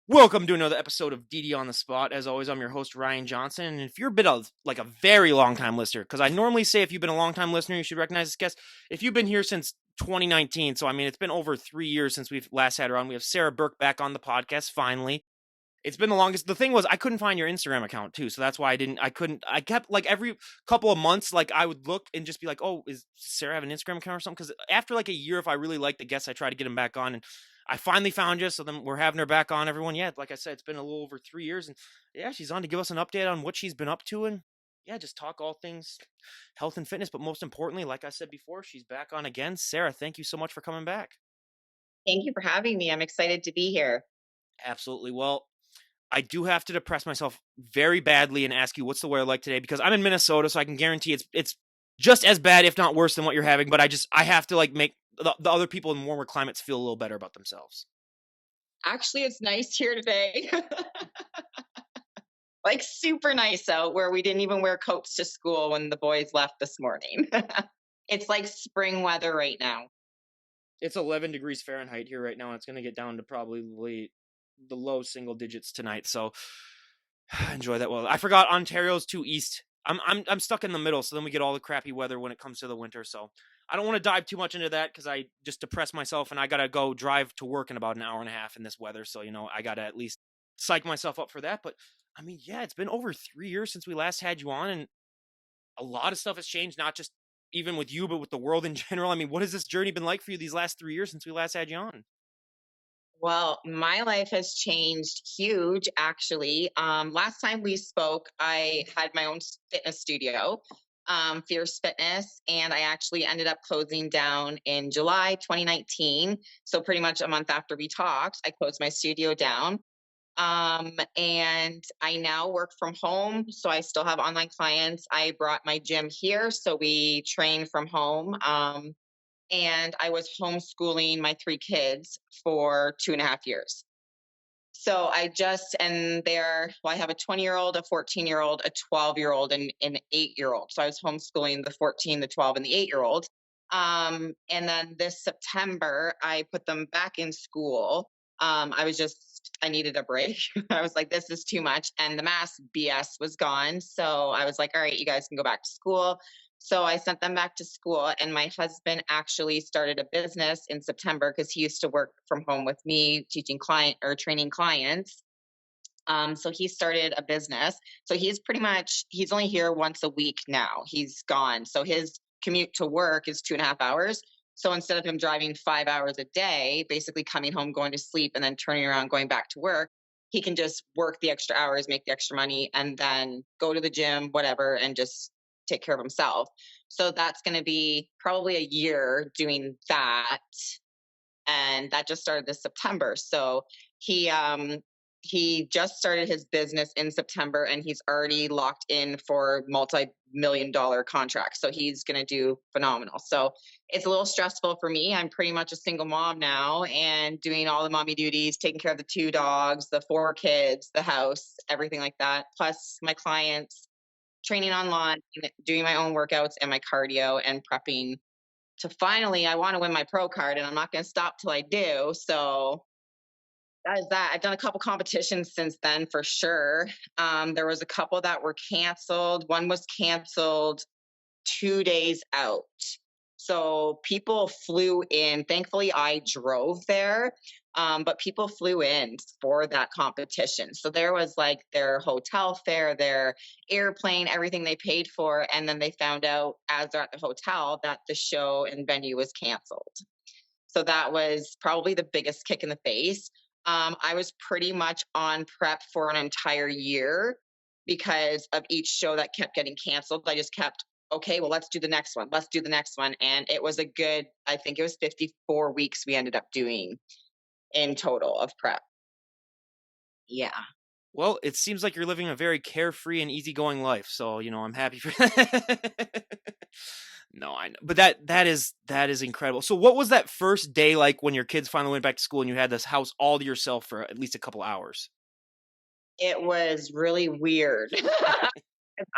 Welcome to another episode of DD on the Spot. As always, I'm your host, Ryan Johnson. And if you've been a very long time listener, because I normally say if you've been a long time listener, you should recognize this guest. If you've been here since 2019, so I mean, it's been over 3 years since we've last had her on. We have Sarah Burke back on the podcast, finally. It's been the longest. The thing was, I couldn't find your Instagram account too, so that's why I kept every couple of months, I would look and just be like, oh, is Sarah have an Instagram account or something? Because after a year, if I really like the guests, I try to get them back on, and I finally found you. So then we're having her back on, everyone. Yeah, like I said, it's been a little over 3 years, and yeah, she's on to give us an update on what she's been up to, and yeah, just talk all things health and fitness. But most importantly, like I said before, she's back on again. Sarah, thank you so much for coming back. Thank you for having me. I'm excited to be here. Absolutely. Well, I do have to depress myself very badly and ask you what's the weather like today, because I'm in Minnesota, so I can guarantee it's just as bad, if not worse, than what you're having. But I have to make the other people in warmer climates feel a little better about themselves. Actually, it's nice here today. Super nice out where we didn't even wear coats to school when the boys left this morning. It's like spring weather right now. It's 11 degrees Fahrenheit here right now, and it's going to get down to probably the low single digits tonight. So enjoy that weather. I forgot Ontario's too east. I'm stuck in the middle, so then we get all the crappy weather when it comes to the winter. So I don't want to dive too much into that because I just depress myself, and I gotta go drive to work in about an hour and a half in this weather. So I gotta at least psych myself up for that. But I mean, yeah, it's been over 3 years since we last had you on, and a lot of stuff has changed. Not just even with you, but with the world in general. I mean, what has this journey been like for you these last 3 years since we last had you on? Well, my life has changed huge, actually. Last time we spoke, I had my own fitness studio, Fierce Fitness, and I actually ended up closing down in July 2019. So pretty much a month after we talked, I closed my studio down. And I now work from home. So I still have online clients. I brought my gym here. So we train from home. And I was homeschooling my three kids for 2.5 years. So I have a 20-year-old, a 14-year-old, a 12-year-old, and an 8-year-old. So I was homeschooling the 14, the 12, and the 8-year-old. And then this September, I put them back in school. I needed a break. I was like, this is too much. And the mass BS was gone. So I was like, all right, you guys can go back to school. So I sent them back to school, and my husband actually started a business in September because he used to work from home with me training clients. So he started a business. So he's only here once a week now. He's gone. So his commute to work is 2.5 hours. So instead of him driving 5 hours a day, basically coming home, going to sleep, and then turning around, going back to work, he can just work the extra hours, make the extra money, and then go to the gym, whatever, and just take care of himself. So that's going to be probably a year doing that. And that just started this September. So he just started his business in September, and he's already locked in for multi-million-dollar contracts. So he's going to do phenomenal. So it's a little stressful for me. I'm pretty much a single mom now and doing all the mommy duties, taking care of the 2 dogs, the 4 kids, the house, everything like that. Plus my clients, training online, doing my own workouts and my cardio, and prepping to finally, I want to win my pro card, and I'm not going to stop till I do. So that is that. I've done a couple competitions since then for sure. There was a couple that were canceled. One was canceled 2 days out. So people flew in. Thankfully, I drove there, but people flew in for that competition. So there was their hotel fare, their airplane, everything they paid for. And then they found out as they're at the hotel that the show and venue was canceled. So that was probably the biggest kick in the face. I was pretty much on prep for an entire year because of each show that kept getting canceled. I just kept, okay, well, let's do the next one. Let's do the next one. And it was I think it was 54 weeks we ended up doing in total of prep. Yeah. Well, it seems like you're living a very carefree and easygoing life. So, I'm happy for that. No, I know. But that is incredible. So what was that first day like when your kids finally went back to school and you had this house all to yourself for at least a couple hours? It was really weird.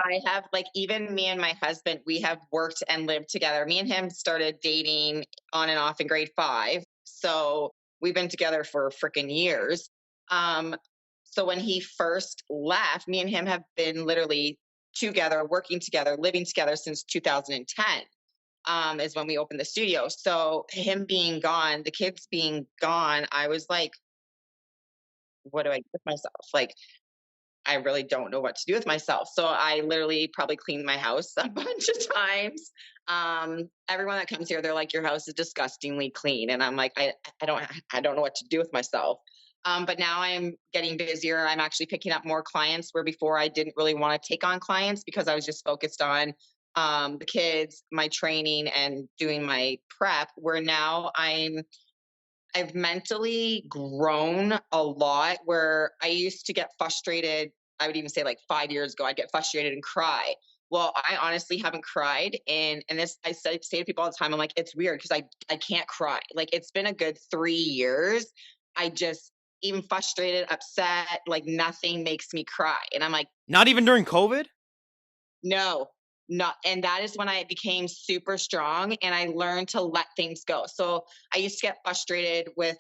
I have even me and my husband, we have worked and lived together. Me and him started dating on and off in grade 5. So we've been together for freaking years. Um, so when he first left, me and him have been literally together, working together, living together since 2010, is when we opened the studio. So him being gone, the kids being gone, I was like, what do I do with myself? Like, I really don't know what to do with myself. So I literally probably cleaned my house a bunch of times. Everyone that comes here, they're like, "Your house is disgustingly clean," and I'm like, I don't know what to do with myself. But now I'm getting busier. I'm actually picking up more clients where before I didn't really want to take on clients because I was just focused on the kids, my training, and doing my prep. Where now I've mentally grown a lot where I used to get frustrated. I would even say like 5 years ago, I'd get frustrated and cry. Well, I honestly haven't cried. And this, say to people all the time, I'm like, it's weird because I can't cry. Like it's been a good 3 years. I just, even frustrated, upset, like nothing makes me cry. And I'm like, Not even during COVID? no, not. And that is when I became super strong and I learned to let things go. So I used to get frustrated with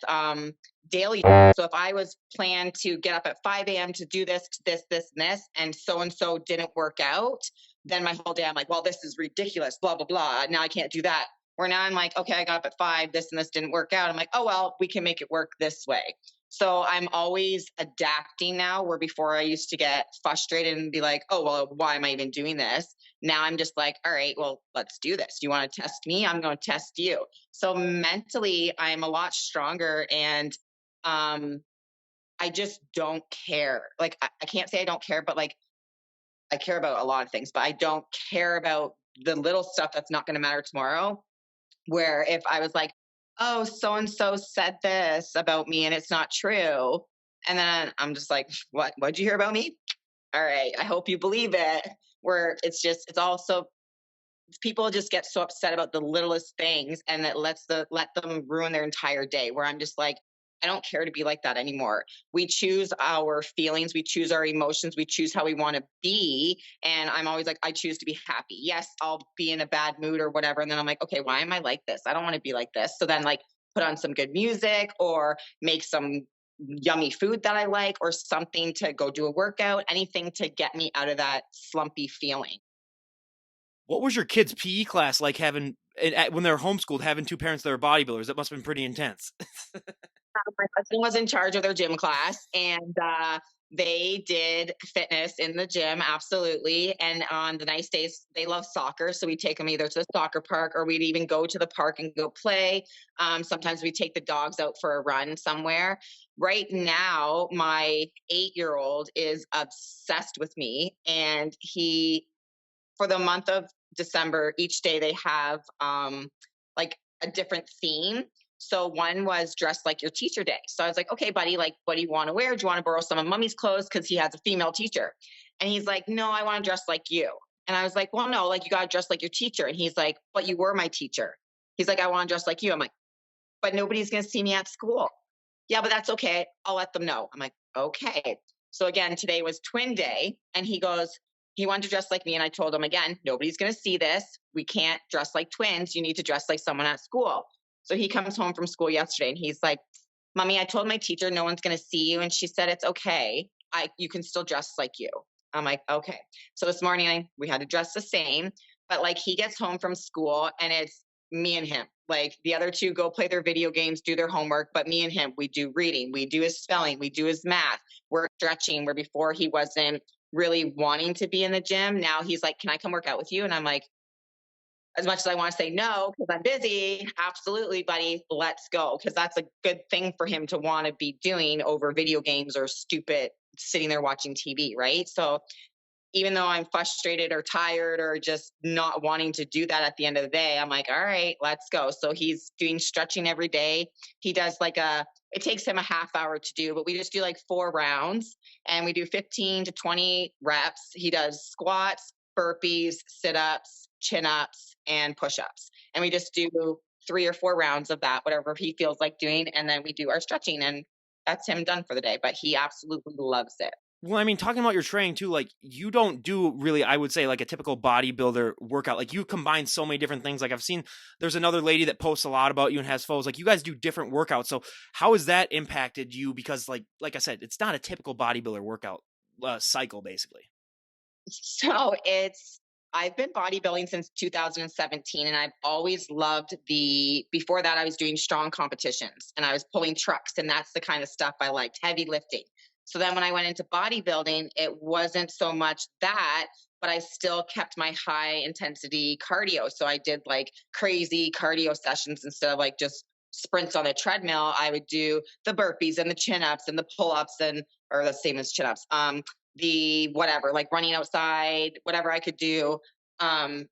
daily. So if I was planned to get up at 5 a.m. to do this, and this, and so didn't work out, then my whole day I'm like, well, this is ridiculous, blah, blah, blah. Now I can't do that. Where now I'm like, okay, I got up at 5, this and this didn't work out. I'm like, oh, well, we can make it work this way. So I'm always adapting now, where before I used to get frustrated and be like, oh, well, why am I even doing this? Now I'm just like, all right, well, let's do this. You want to test me? I'm going to test you. So mentally, I'm a lot stronger and um, I just don't care. Like, I can't say I don't care, but like, I care about a lot of things, but I don't care about the little stuff that's not going to matter tomorrow. Where if I was like, oh, so and so said this about me and it's not true. And then I'm just like, what? What'd you hear about me? All right. I hope you believe it. Where it's just, it's also, people just get so upset about the littlest things and that let them ruin their entire day, where I'm just like, I don't care to be like that anymore. We choose our feelings, we choose our emotions, we choose how we want to be. And I'm always like, I choose to be happy. Yes, I'll be in a bad mood or whatever, and then I'm like, okay, why am I like this? I don't want to be like this. So then like put on some good music or make some yummy food that I like or something to go do a workout, anything to get me out of that slumpy feeling. What was your kids' PE class like having when they were homeschooled, having two parents that were bodybuilders? That must have been pretty intense. My husband was in charge of their gym class, and they did fitness in the gym, absolutely. And on the nice days, they love soccer, so we take them either to the soccer park or we'd even go to the park and go play. Sometimes we take the dogs out for a run somewhere. Right now, my 8-year-old is obsessed with me, and he, for the month of December, each day they have like a different theme. So one was dressed like your teacher day. So I was like, okay, buddy, like, what do you want to wear? Do you want to borrow some of mommy's clothes? Because he has a female teacher. And he's like, no, I want to dress like you. And I was like, well, no, like you got to dress like your teacher. And he's like, but you were my teacher. He's like, I want to dress like you. I'm like, but nobody's going to see me at school. Yeah, but that's okay. I'll let them know. I'm like, okay. So again, today was twin day. And he goes, he wanted to dress like me. And I told him again, nobody's going to see this. We can't dress like twins. You need to dress like someone at school. So he comes home from school yesterday and he's like, Mommy, I told my teacher no one's going to see you. And she said, it's okay. You can still dress like you. I'm like, okay. So this morning we had to dress the same, but like he gets home from school and it's me and him. Like the other two go play their video games, do their homework, but me and him, we do reading, we do his spelling, we do his math, we're stretching. Where before he wasn't really wanting to be in the gym. Now he's like, can I come work out with you? And I'm like, as much as I want to say no, because I'm busy, absolutely, buddy, let's go. Because that's a good thing for him to want to be doing over video games or stupid sitting there watching TV, right? So even though I'm frustrated or tired or just not wanting to do that at the end of the day, I'm like, all right, let's go. So he's doing stretching every day. He does like it takes him a half hour to do, but we just do like 4 rounds and we do 15 to 20 reps. He does squats, burpees, sit ups, chin ups, and push ups. And we just do 3 or 4 rounds of that, whatever he feels like doing. And then we do our stretching and that's him done for the day. But he absolutely loves it. Well, I mean, talking about your training too, like you don't do really, I would say, like a typical bodybuilder workout. Like you combine so many different things. Like I've seen there's another lady that posts a lot about you and has photos. Like you guys do different workouts. So how has that impacted you? Because like I said, it's not a typical bodybuilder workout cycle, basically. So I've been bodybuilding since 2017, and I've always loved before that I was doing strong competitions and I was pulling trucks, and that's the kind of stuff I liked, heavy lifting. So then when I went into bodybuilding, it wasn't so much that, but I still kept my high intensity cardio. So I did like crazy cardio sessions instead of like just sprints on the treadmill. I would do the burpees and the chin ups and the pull ups and or the same as chin ups. The whatever, like running outside, whatever I could do, um,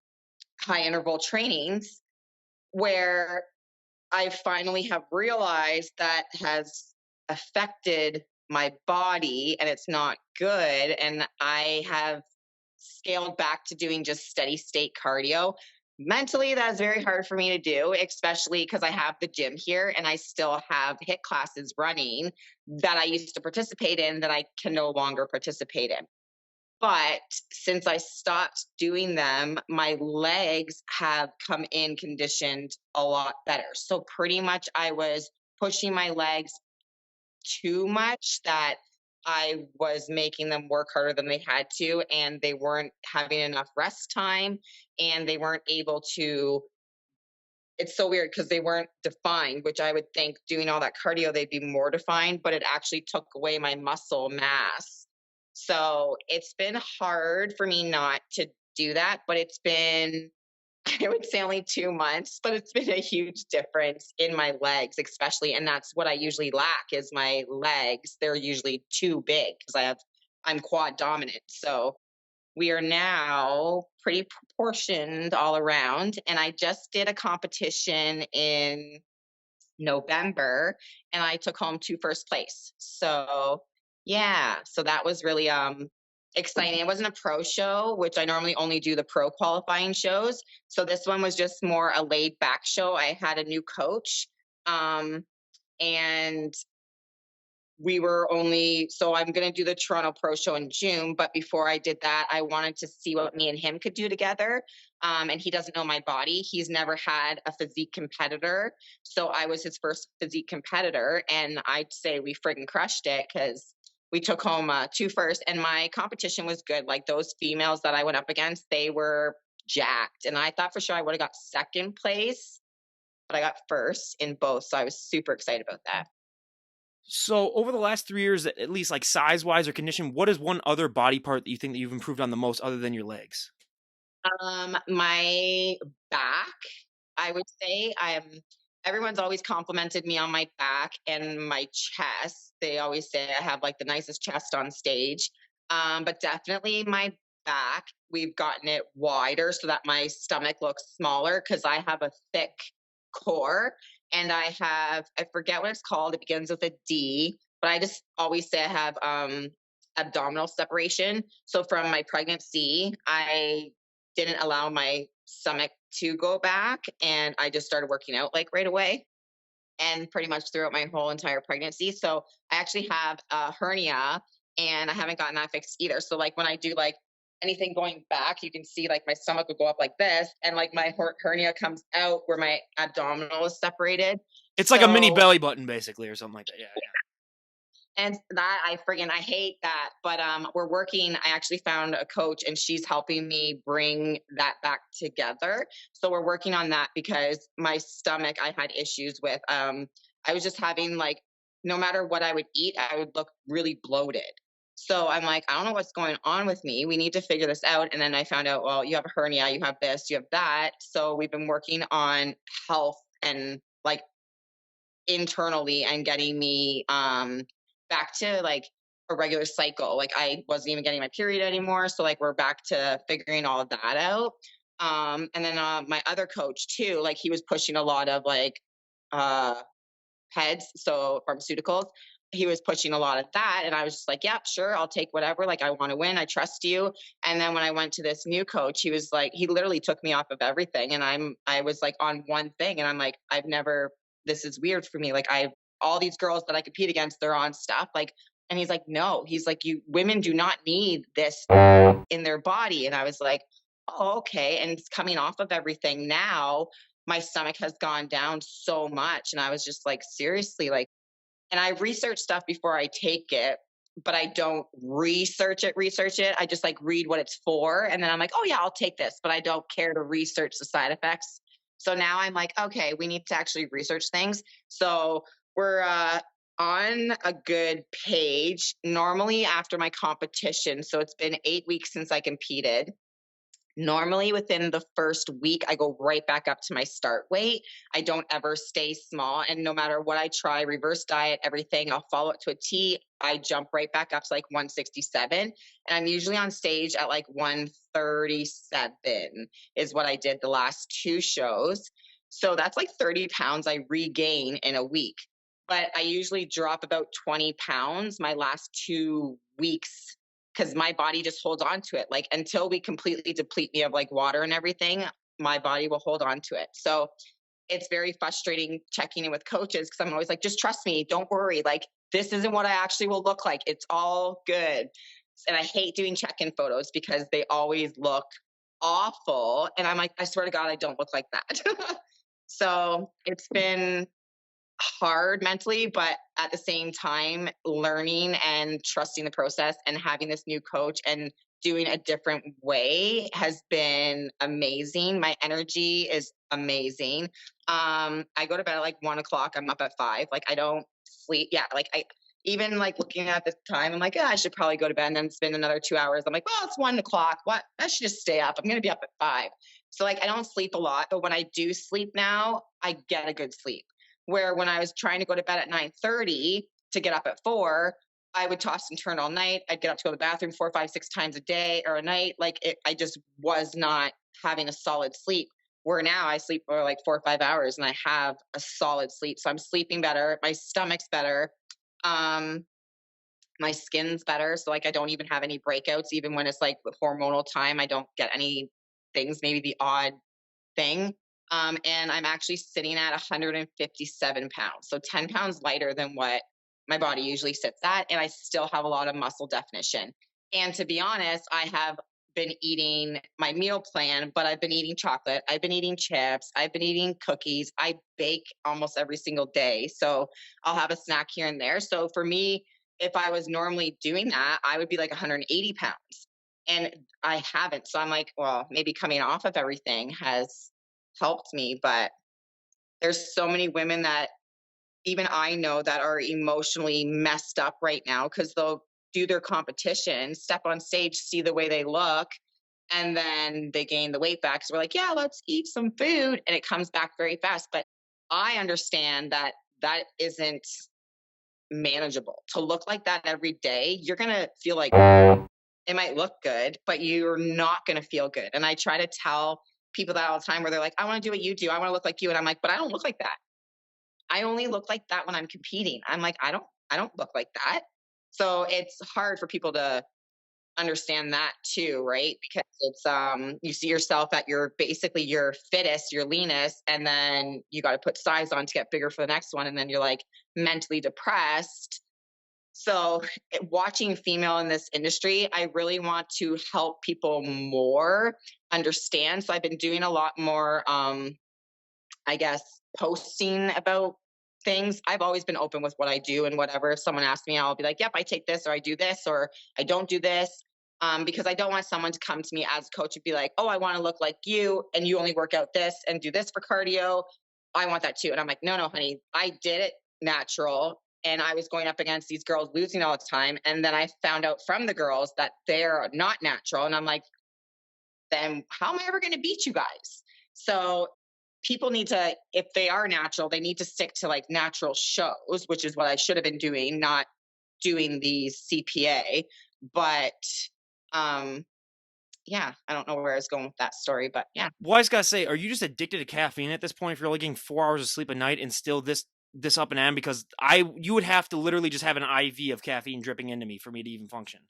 high interval trainings, where I finally have realized that has affected my body and it's not good. And I have scaled back to doing just steady state cardio. Mentally, that's very hard for me to do, especially because I have the gym here and I still have HIIT classes running that I used to participate in that I can no longer participate in. But since I stopped doing them, my legs have come in conditioned a lot better. So pretty much I was pushing my legs too much that I was making them work harder than they had to, and they weren't having enough rest time, and they weren't able to. It's so weird because they weren't defined, which I would think doing all that cardio, they'd be more defined, but it actually took away my muscle mass. So it's been hard for me not to do that, but it's been, I would say only 2 months, but it's been a huge difference in my legs, especially. And that's what I usually lack is my legs. They're usually too big because I'm quad dominant. So we are now pretty proportioned all around. And I just did a competition in November and I took home two first place. So yeah, so that was really exciting. It wasn't a pro show, which I normally only do the pro qualifying shows. So this one was just more a laid back show. I had a new coach. And we were only so I'm going to do the Toronto Pro Show in June, but before I did that I wanted to see what me and him could do together. And he doesn't know my body. He's never had a physique competitor, so I was his first physique competitor, and I'd say we friggin' crushed it because we took home two first, and my competition was good. Like those females that I went up against, they were jacked, and I thought for sure I would have got second place, but I got first in both, so I was super excited about that. So over the last 3 years, at least like size wise or condition, what is one other body part that you think that you've improved on the most other than your legs? My back, I would say. Everyone's always complimented me on my back and my chest. They always say I have like the nicest chest on stage. But definitely my back, we've gotten it wider so that my stomach looks smaller because I have a thick core and I forget what it's called. It begins with a D, but I just always say I have abdominal separation. So from my pregnancy, I didn't allow my stomach to go back and I just started working out like right away and pretty much throughout my whole entire pregnancy. So I actually have a hernia and I haven't gotten that fixed either. So like when I do like anything going back, you can see like my stomach would go up like this and like my hernia comes out where my abdominal is separated. It's like a mini So belly button, basically, or something like that. Yeah, and that I hate that. But we're working. I actually found a coach, and she's helping me bring that back together. So we're working on that because my stomach, I had issues with. I was just having like, no matter what I would eat, I would look really bloated. So I'm like, I don't know what's going on with me. We need to figure this out. And then I found out, well, you have a hernia, you have this, you have that. So we've been working on health and like internally and getting me back to like a regular cycle. Like I wasn't even getting my period anymore. So like we're back to figuring all of that out. And then my other coach too, like he was pushing a lot of like uh peds, so pharmaceuticals. He was pushing a lot of that. And I was just like, yeah, sure, I'll take whatever. Like, I want to win. I trust you. And then when I went to this new coach, he was like, he literally took me off of everything. And I was like on one thing. And I'm like, this is weird for me. Like, all these girls that I compete against, they're on stuff. Like, And he's like, no, he's like, you women do not need this in their body. And I was like, oh, okay. And it's coming off of everything now. My stomach has gone down so much. And I was just like, seriously, like, and I research stuff before I take it, but I don't research it. I just like read what it's for. And then I'm like, oh, yeah, I'll take this, but I don't care to research the side effects. So now I'm like, okay, we need to actually research things. So we're on a good page normally after my competition. So it's been 8 weeks since I competed. Normally, within the first week, I go right back up to my start weight. I don't ever stay small. And no matter what I try, reverse diet, everything, I'll follow it to a T. I jump right back up to like 167. And I'm usually on stage at like 137, is what I did the last two shows. So that's like 30 pounds I regain in a week. But I usually drop about 20 pounds my last 2 weeks because my body just holds on to it. Like until we completely deplete me of like water and everything, my body will hold on to it. So it's very frustrating checking in with coaches because I'm always like, just trust me, don't worry. Like this isn't what I actually will look like. It's all good. And I hate doing check-in photos because they always look awful. And I'm like, I swear to God, I don't look like that. So it's been hard mentally, but at the same time, learning and trusting the process and having this new coach and doing a different way has been amazing. My energy is amazing. I go to bed at like 1 o'clock. I'm up at 5. Like I don't sleep. Yeah. Like I even like looking at the time, I'm like, yeah, I should probably go to bed and then spend another 2 hours. I'm like, well, it's 1 o'clock. What? I should just stay up. I'm gonna be up at 5. So like I don't sleep a lot, but when I do sleep now, I get a good sleep. Where when I was trying to go to bed at 9:30 to get up at 4, I would toss and turn all night. I'd get up to go to the bathroom 4, 5, 6 times a day or a night. Like I just was not having a solid sleep. Where now I sleep for like 4 or 5 hours and I have a solid sleep. So I'm sleeping better. My stomach's better. Um, my skin's better. So like I don't even have any breakouts, even when it's like hormonal time. I don't get any things, maybe the odd thing. And I'm actually sitting at 157 pounds. So 10 pounds lighter than what my body usually sits at. And I still have a lot of muscle definition. And to be honest, I have been eating my meal plan, but I've been eating chocolate. I've been eating chips. I've been eating cookies. I bake almost every single day. So I'll have a snack here and there. So for me, if I was normally doing that, I would be like 180 pounds. And I haven't. So I'm like, well, maybe coming off of everything has helped me. But there's so many women that even I know that are emotionally messed up right now because they'll do their competition, step on stage, see the way they look, and then they gain the weight back. So we're like, yeah, let's eat some food. And it comes back very fast. But I understand that that isn't manageable. To look like that every day, you're going to feel like it might look good, but you're not going to feel good. And I try to tell people that all the time where they're like, I want to do what you do. I want to look like you. And I'm like, but I don't look like that. I only look like that when I'm competing. I'm like, I don't look like that. So it's hard for people to understand that too, right? Because it's you see yourself at your basically your fittest, your leanest, and then you got to put size on to get bigger for the next one, and then you're like mentally depressed. So watching female in this industry, I really want to help people more understand. So I've been doing a lot more I guess, posting about things. I've always been open with what I do and whatever. If someone asks me, I'll be like, yep, I take this or I do this or I don't do this. Because I don't want someone to come to me as a coach and be like, oh, I want to look like you and you only work out this and do this for cardio. I want that too. And I'm like, no, no, honey, I did it natural. And I was going up against these girls losing all the time. And then I found out from the girls that they're not natural. And I'm like, then how am I ever going to beat you guys? So people need to, if they are natural, they need to stick to like natural shows, which is what I should have been doing, not doing the CPA. But um, yeah, I don't know where I was going with that story, but yeah. Well, I just gotta say, are you just addicted to caffeine at this point? If you're only getting 4 hours of sleep a night and still this up and down, because you would have to literally just have an IV of caffeine dripping into me for me to even function.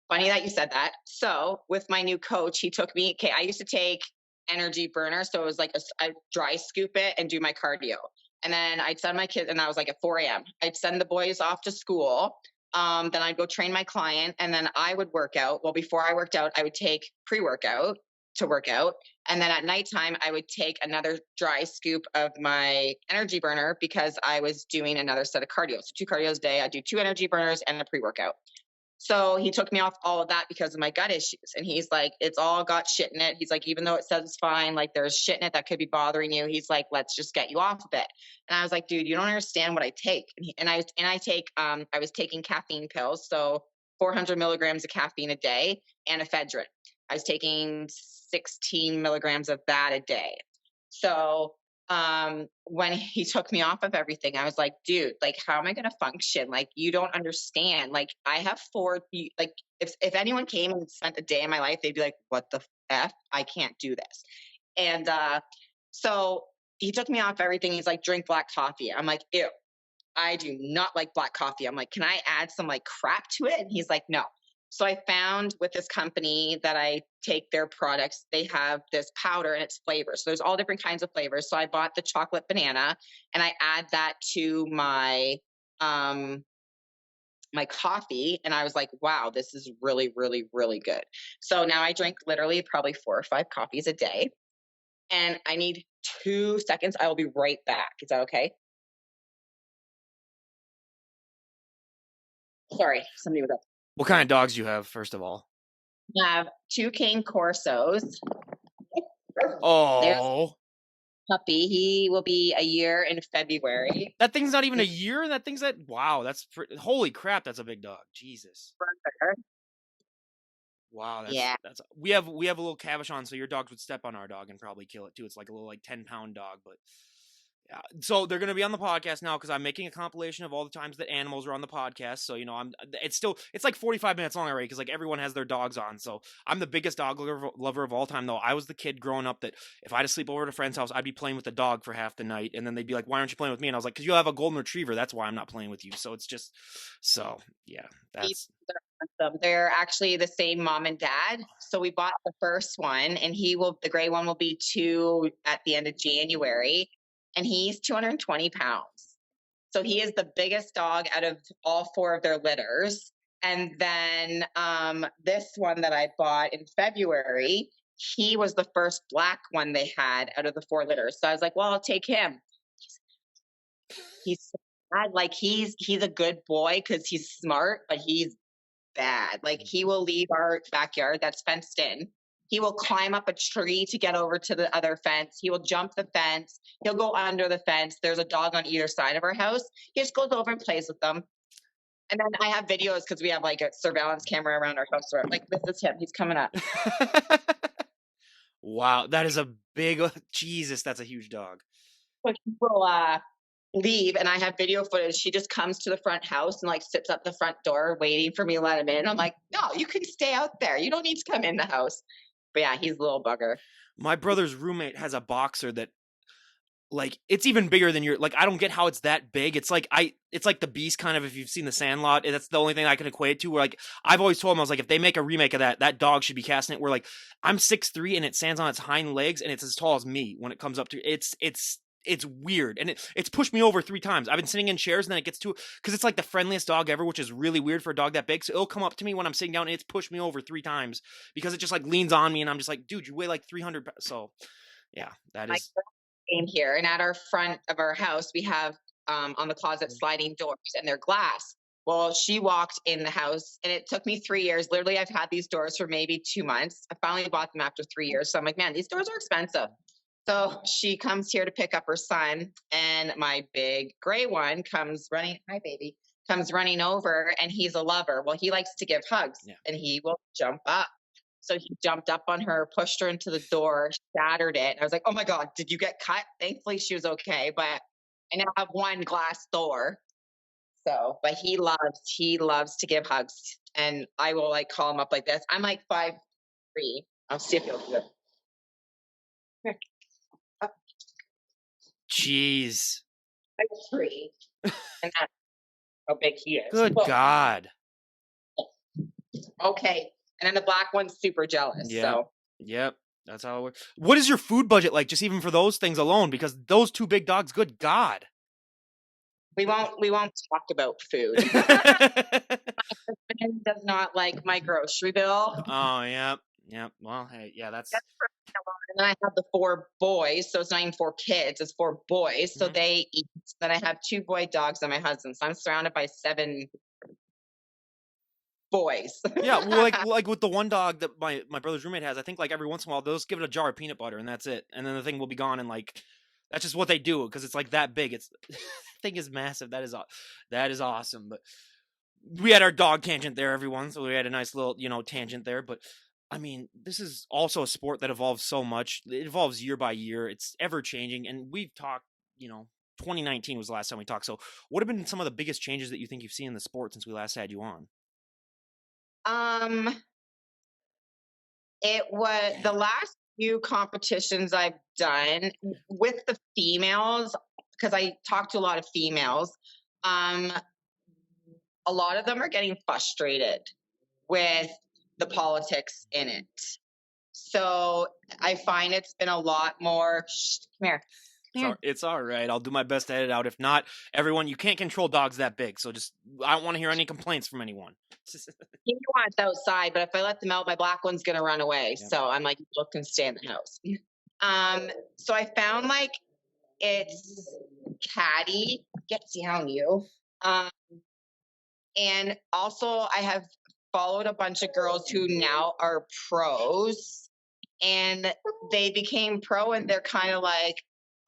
Funny that you said that. So with my new coach, he took me. Okay, I used to take energy burner, so it was like I dry scoop it and do my cardio, and then I'd send my kids, and I was like at 4 a.m. I'd send the boys off to school, Then I'd go train my client, and then I would work out. Well, before I worked out, I would take pre-workout to work out. And then at nighttime, I would take another dry scoop of my energy burner because I was doing another set of cardio. So 2 cardios a day. I do 2 energy burners and a pre-workout. So he took me off all of that because of my gut issues. And he's like, it's all got shit in it. He's like, even though it says it's fine, like there's shit in it that could be bothering you. He's like, let's just get you off of it. And I was like, dude, you don't understand what I take. I was taking caffeine pills. So 400 milligrams of caffeine a day and ephedrine. I was taking 16 milligrams of that a day. So when he took me off of everything, I was like, dude, like, how am I going to function? Like, you don't understand. Like, I have like, if anyone came and spent a day in my life, they'd be like, what the F? I can't do this. And so he took me off everything. He's like, drink black coffee. I'm like, ew, I do not like black coffee. I'm like, can I add some like crap to it? And he's like, no. So I found with this company that I take their products, they have this powder and it's flavors. So there's all different kinds of flavors. So I bought the chocolate banana and I add that to my my coffee. And I was like, wow, this is really, really, really good. So now I drink literally probably 4 or 5 coffees a day. And I need 2 seconds. I will be right back. Is that okay? Sorry, somebody was up. What kind of dogs do you have, first of all? I have 2 cane corsos. There's Oh, puppy. He will be a year in February. that thing's not even a year. That thing's wow. Holy crap. That's a big dog. Jesus. Wow. Yeah. We have a little Cavachon, so your dogs would step on our dog and probably kill it too. It's like a little 10-pound dog, but yeah. So they're gonna be on the podcast now because I'm making a compilation of all the times that animals are on the podcast. So it's like 45 minutes long already because like everyone has their dogs on. So I'm the biggest dog lover of all time though. I was the kid growing up that if I had to sleep over at a friend's house, I'd be playing with the dog for half the night, and then they'd be like, "Why aren't you playing with me?" And I was like, "Because you have a golden retriever. That's why I'm not playing with you." So it's just yeah. That's They're actually the same mom and dad. So we bought the first one, and the gray one will be 2 at the end of January, and he's 220 pounds. So he is the biggest dog out of all 4 of their litters. And then this one that I bought in February, he was the first black one they had out of the 4 litters. So I was like, well, I'll take him. He's bad. Like he's a good boy because he's smart, but he's bad. Like he will leave our backyard that's fenced in. He will climb up a tree to get over to the other fence. He will jump the fence. He'll go under the fence. There's a dog on either side of our house. He just goes over and plays with them. And then I have videos because we have like a surveillance camera around our house. Where like, this is him. He's coming up. Wow, that is a big Jesus. That's a huge dog. So he will leave, and I have video footage. She just comes to the front house and like sits at the front door waiting for me to let him in. I'm like, no, you can stay out there. You don't need to come in the house. But yeah, he's a little bugger. My brother's roommate has a boxer that like it's even bigger than your like I don't get how it's that big. It's like the Beast kind of if you've seen the Sandlot. That's the only thing I can equate to. Where like I've always told him I was like if they make a remake of that dog should be casting it where like I'm 6'3" and it stands on its hind legs and it's as tall as me when it comes up to it's weird and it's pushed me over 3 times. I've been sitting in chairs and then it gets to because it's like the friendliest dog ever, which is really weird for a dog that big. So it'll come up to me when I'm sitting down and it's pushed me over 3 times because it just like leans on me and I'm just like, dude, you weigh like 300 pounds. So yeah, that is came here, and at our front of our house we have on the closet sliding doors and they're glass. Well, she walked in the house and it took me 3 years. Literally, I've had these doors for maybe 2 months. I finally bought them after 3 years. So I'm like, man, these doors are expensive. So she comes here to pick up her son, and my big gray one comes running. Hi, baby. Comes running over, and he's a lover. Well, he likes to give hugs, and he will jump up. So he jumped up on her, pushed her into the door, shattered it. And I was like, oh my God, did you get cut? Thankfully, she was okay. But I now have one glass door. So, but he loves to give hugs. And I will like call him up like this. I'm like 5'3". I'll see if he'll do it. Here. Jeez. 5'3". And that's how big he is. Good God. Okay. And then the black one's super jealous. Yeah. So. Yep. That's how it works. What is your food budget like just even for those things alone? Because those 2 big dogs, good God. We won't talk about food. And does not like my grocery bill. Oh, yeah. Yeah. Well, hey, yeah, that's And then I have the 4 boys, so it's not even 4 kids, it's 4 boys, so mhm. they eat. Then I have 2 boy dogs and my husband, so I'm surrounded by 7 boys. Yeah, well, like with the one dog that my brother's roommate has, I think like every once in a while they'll just give it a jar of peanut butter and that's it, and then the thing will be gone, and like that's just what they do because it's like that big. It's thing is massive. That is awesome. But we had our dog tangent there, everyone. So we had a nice little tangent there. But I mean, this is also a sport that evolves so much. It evolves year by year. It's ever changing, and we've talked. 2019 was the last time we talked. So, what have been some of the biggest changes that you think you've seen in the sport since we last had you on? Um, it was the Dang. last few competitions I've done with the females, because I talk to a lot of females. Um, a lot of them are getting frustrated with the politics in it. So I find it's been a lot more. Shh, come here. Come here. It's all right. I'll do my best to edit out. If not, everyone, you can't control dogs that big. So just, I don't want to hear any complaints from anyone. He wants outside, but if I let them out, my black one's gonna run away. Yep. So I'm like, you can stay in the house. So I found like it's catty. Get down, you. Um, and also I have followed a bunch of girls who now are pros, and they became pro, and they're kind of like,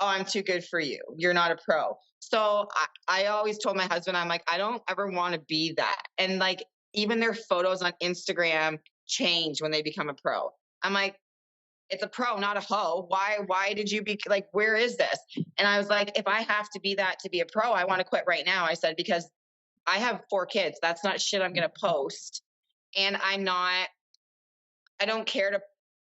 oh, I'm too good for you. You're not a pro. So I always told my husband, I'm like, I don't ever want to be that. And like, even their photos on Instagram change when they become a pro. I'm like, it's a pro, not a hoe. Why did you be like, where is this? And I was like, if I have to be that to be a pro, I want to quit right now. I said, because I have 4 kids. That's not shit I'm going to post. And I don't care to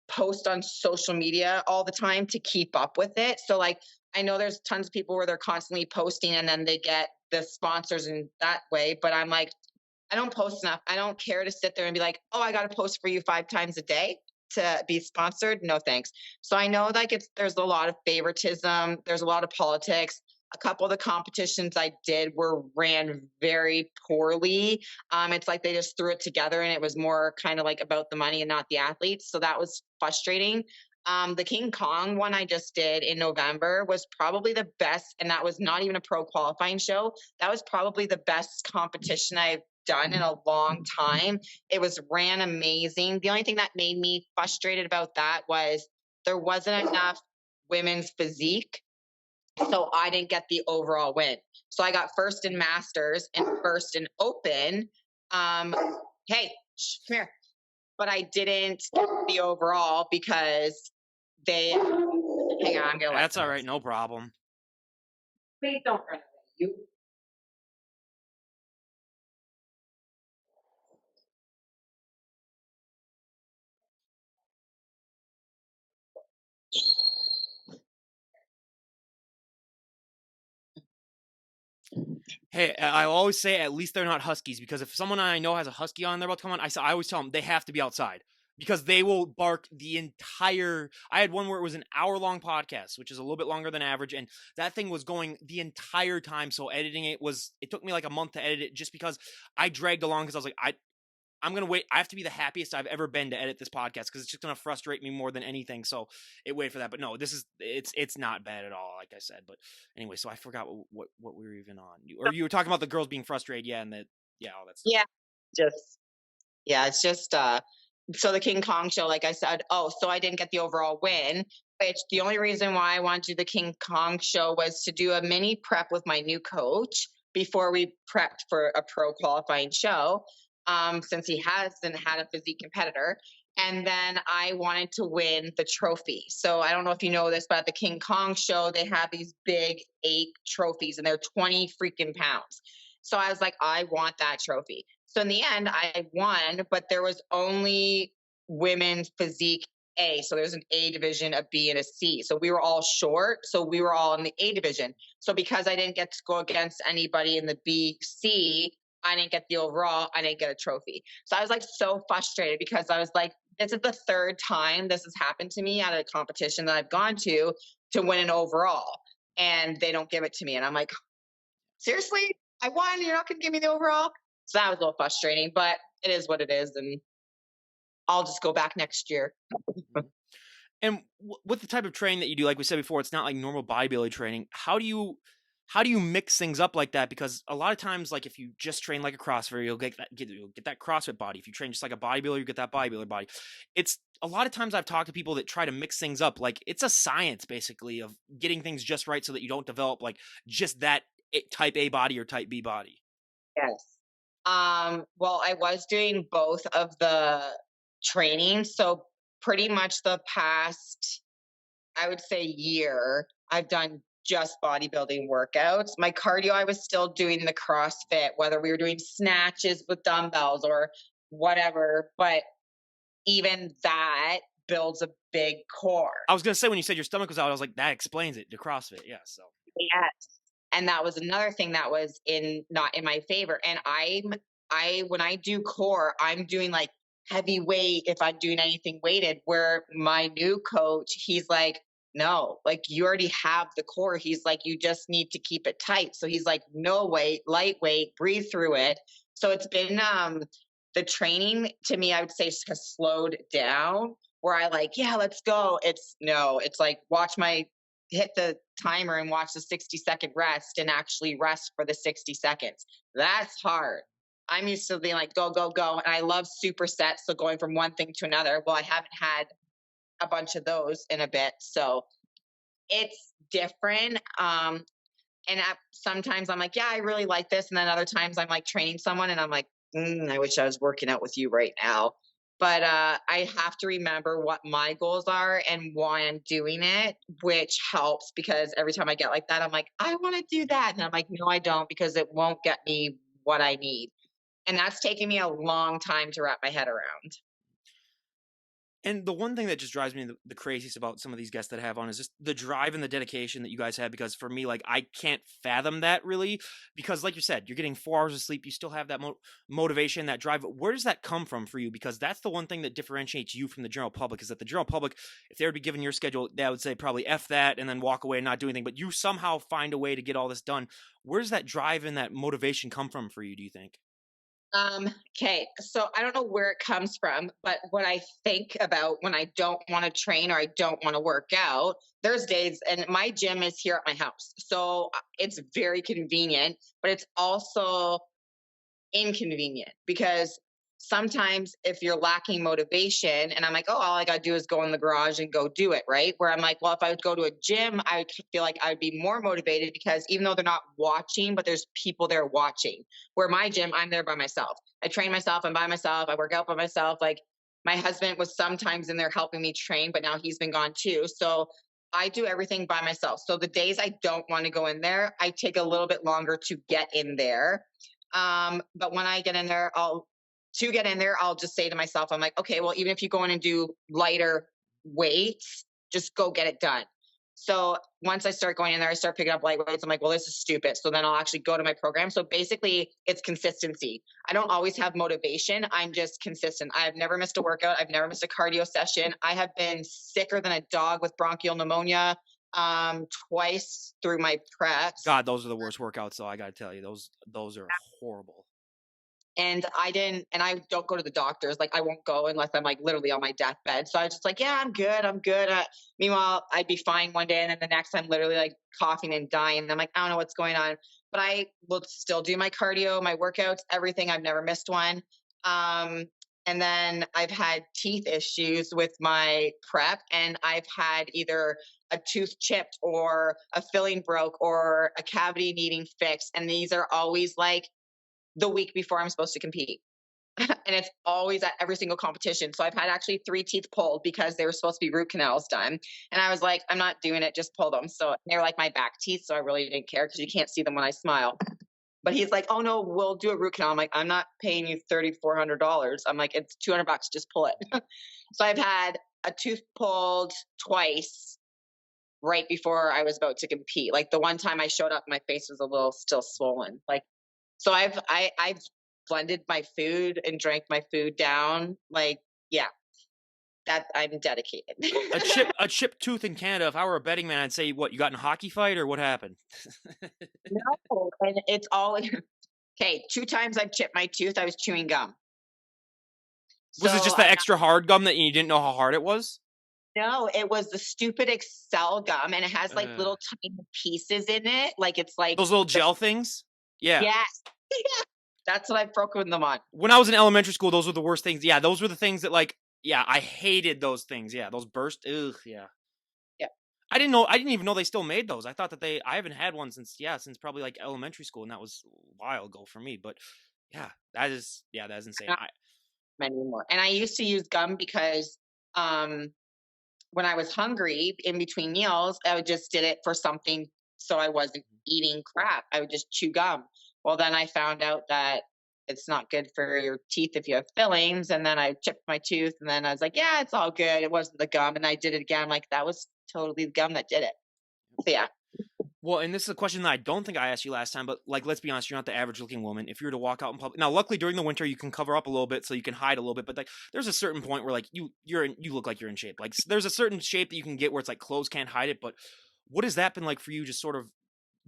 post on social media all the time to keep up with it. So like, I know there's tons of people where they're constantly posting and then they get the sponsors in that way, but I'm like, I don't post enough. I don't care to sit there and be like, oh, I got to post for you 5 times a day to be sponsored. No thanks. So I know like there's a lot of favoritism, there's a lot of politics. A couple of the competitions I did were ran very poorly. It's like they just threw it together and it was more kind of like about the money and not the athletes. So that was frustrating. The King Kong one I just did in November was probably the best, and that was not even a pro qualifying show. That was probably the best competition I've done in a long time. It was ran amazing. The only thing that made me frustrated about that was there wasn't enough women's physique, so I didn't get the overall win. So I got first in masters and first in open. Um, hey, come here. But I didn't get the overall because they. Hang on, I'm gonna let. That's all right. No problem. Please don't run away. You. Hey, I always say at least they're not huskies because if someone I know has a husky on, they're about to come on. I always tell them they have to be outside because they will bark the entire. I had one where it was an hour-long podcast, which is a little bit longer than average, and that thing was going the entire time. So editing it took me like a month to edit it just because I dragged along because I was like I'm gonna wait. I have to be the happiest I've ever been to edit this podcast because it's just gonna frustrate me more than anything. So it wait for that. But no, it's not bad at all, like I said. But anyway, so I forgot what we were even on. Or you were talking about the girls being frustrated, yeah, and that all that stuff. Yeah, just it's just so the King Kong show, like I said, so I didn't get the overall win, which the only reason why I wanted to do the King Kong show was to do a mini prep with my new coach before we prepped for a pro qualifying show, since he hasn't had a physique competitor. And then I wanted to win the trophy. So I don't know if you know this, but at the King Kong show, they have these big 8 trophies and they're 20 freaking pounds. So I was like, I want that trophy. So in the end, I won, but there was only women's physique A. So there's an A division, a B, and a C. So we were all short. So we were all in the A division. So because I didn't get to go against anybody in the B, C, I didn't get the overall. I didn't get a trophy. So I was like so frustrated because I was like, this is the 3rd time this has happened to me at a competition that I've gone to win an overall, and they don't give it to me. And I'm like, seriously, I won. You're not going to give me the overall. So that was a little frustrating, but it is what it is. And I'll just go back next year. Mhm. And with the type of training that you do, like we said before, it's not like normal bodybuilding training. How do you mix things up like that? Because a lot of times, like if you just train like a CrossFitter, you'll get that CrossFit body. If you train just like a bodybuilder, you get that bodybuilder body. It's a lot of times I've talked to people that try to mix things up. Like it's a science basically of getting things just right so that you don't develop like just that type A body or type B body. Yes. Well, I was doing both of the training. So pretty much the past, I would say, year, I've done just bodybuilding workouts. My cardio, I was still doing the CrossFit, whether we were doing snatches with dumbbells or whatever. But even that builds a big core. I was gonna say when you said your stomach was out, I was like, that explains it. The CrossFit, yeah. So Yes. And that was another thing that was in not in my favor. And I when I do core, I'm doing like heavy weight if I'm doing anything weighted, where my new coach, he's like, no, like you already have the core. He's like, you just need to keep it tight. So he's like, no weight, lightweight, breathe through it. So it's been the training to me, I would say has slowed down where I like, yeah, let's go. It's no, it's like watch my hit the timer and watch the 60-second rest and actually rest for the 60 seconds. That's hard. I'm used to being like, go, go, go. And I love supersets. So going from one thing to another. Well, I haven't had a bunch of those in a bit. So it's different. And sometimes I'm like, yeah, I really like this. And then other times I'm like training someone and I'm like, I wish I was working out with you right now. But I have to remember what my goals are and why I'm doing it, which helps because every time I get like that, I'm like, I want to do that. And I'm like, no, I don't, because it won't get me what I need. And that's taken me a long time to wrap my head around. And the one thing that just drives me the craziest about some of these guests that I have on is just the drive and the dedication that you guys have. Because for me, like I can't fathom that really. Because like you said, you're getting 4 hours of sleep. You still have that motivation, that drive. Where does that come from for you? Because that's the one thing that differentiates you from the general public. Is that the general public, if they were to be given your schedule, they would say probably f that and then walk away and not do anything. But you somehow find a way to get all this done. Where does that drive and that motivation come from for you? Do you think? Okay, so I don't know where it comes from, but what I think about when I don't want to train or I don't want to work out, there's days, and my gym is here at my house. So it's very convenient, but it's also inconvenient because sometimes if you're lacking motivation and I'm like, oh, all I got to do is go in the garage and go do it, right? Where I'm like, well, if I would go to a gym, I would feel like I would be more motivated because even though they're not watching, but there's people there watching. Where my gym, I'm there by myself. I train myself, I'm by myself, I work out by myself. Like my husband was sometimes in there helping me train, but now he's been gone too. So I do everything by myself. So the days I don't want to go in there, I take a little bit longer to get in there. But when I get in there, I'll just say to myself, I'm like, okay, well, even if you go in and do lighter weights, just go get it done. So once I start going in there, I start picking up light weights. I'm like, well, this is stupid. So then I'll actually go to my program. So basically, it's consistency. I don't always have motivation. I'm just consistent. I've never missed a workout. I've never missed a cardio session. I have been sicker than a dog with bronchial pneumonia twice through my preps. God, those are the worst workouts. Though I got to tell you, those are horrible. And I don't go to the doctors. Like I won't go unless I'm like literally on my deathbed. So I was just like, yeah, I'm good. I'm good. Meanwhile, I'd be fine one day. And then the next I'm literally like coughing and dying. And I'm like, I don't know what's going on, but I will still do my cardio, my workouts, everything. I've never missed one. Um, and then I've had teeth issues with my prep and I've had either a tooth chipped or a filling broke or a cavity needing fixed. And these are always like the week before I'm supposed to compete. And it's always at every single competition. So I've had actually 3 teeth pulled because they were supposed to be root canals done. And I was like, I'm not doing it, just pull them. So they were like my back teeth. So I really didn't care because you can't see them when I smile. But he's like, oh no, we'll do a root canal. I'm like, I'm not paying you $3,400. I'm like, it's $200, just pull it. So I've had a tooth pulled twice right before I was about to compete. Like the one time I showed up, my face was a little still swollen. Like so I've blended my food and drank my food down. Like, yeah. that I'm dedicated. A chipped tooth in Canada. If I were a betting man, I'd say, what, you got in a hockey fight or what happened? No, and it's all okay. 2 times I've chipped my tooth. I was chewing gum. Was it So just the I extra hard gum that you didn't know how hard it was? know it was the stupid Excel gum, and it has like Uh, little tiny pieces in it. Like it's like those little the gel things? Yeah. yes, that's what I've broken them on. When I was in elementary school, those were the worst things. Yeah, those were the things that, like, yeah, I hated those things. Yeah, those burst. Ugh, yeah. Yeah. I didn't know. I didn't even know they still made those. I thought that they. I haven't had one since, yeah, since probably like elementary school, and that was a while ago for me. But yeah, that is insane. Not anymore. And I used to use gum because um when I was hungry in between meals, I would just did it for something so I wasn't eating crap. I would just chew gum. Well, then I found out that it's not good for your teeth if you have fillings. And then I chipped my tooth and then I was like, yeah, it's all good. It wasn't the gum. And I did it again. I'm like, that was totally the gum that did it. So yeah. Well, and this is a question that I don't think I asked you last time, but like, let's be honest, you're not the average looking woman. If you were to walk out in public, now, luckily during the winter you can cover up a little bit, so you can hide a little bit. But like, there's a certain point where like you look like you're in shape. Like, there's a certain shape that you can get where it's like clothes can't hide it. But what has that been like for you, just sort of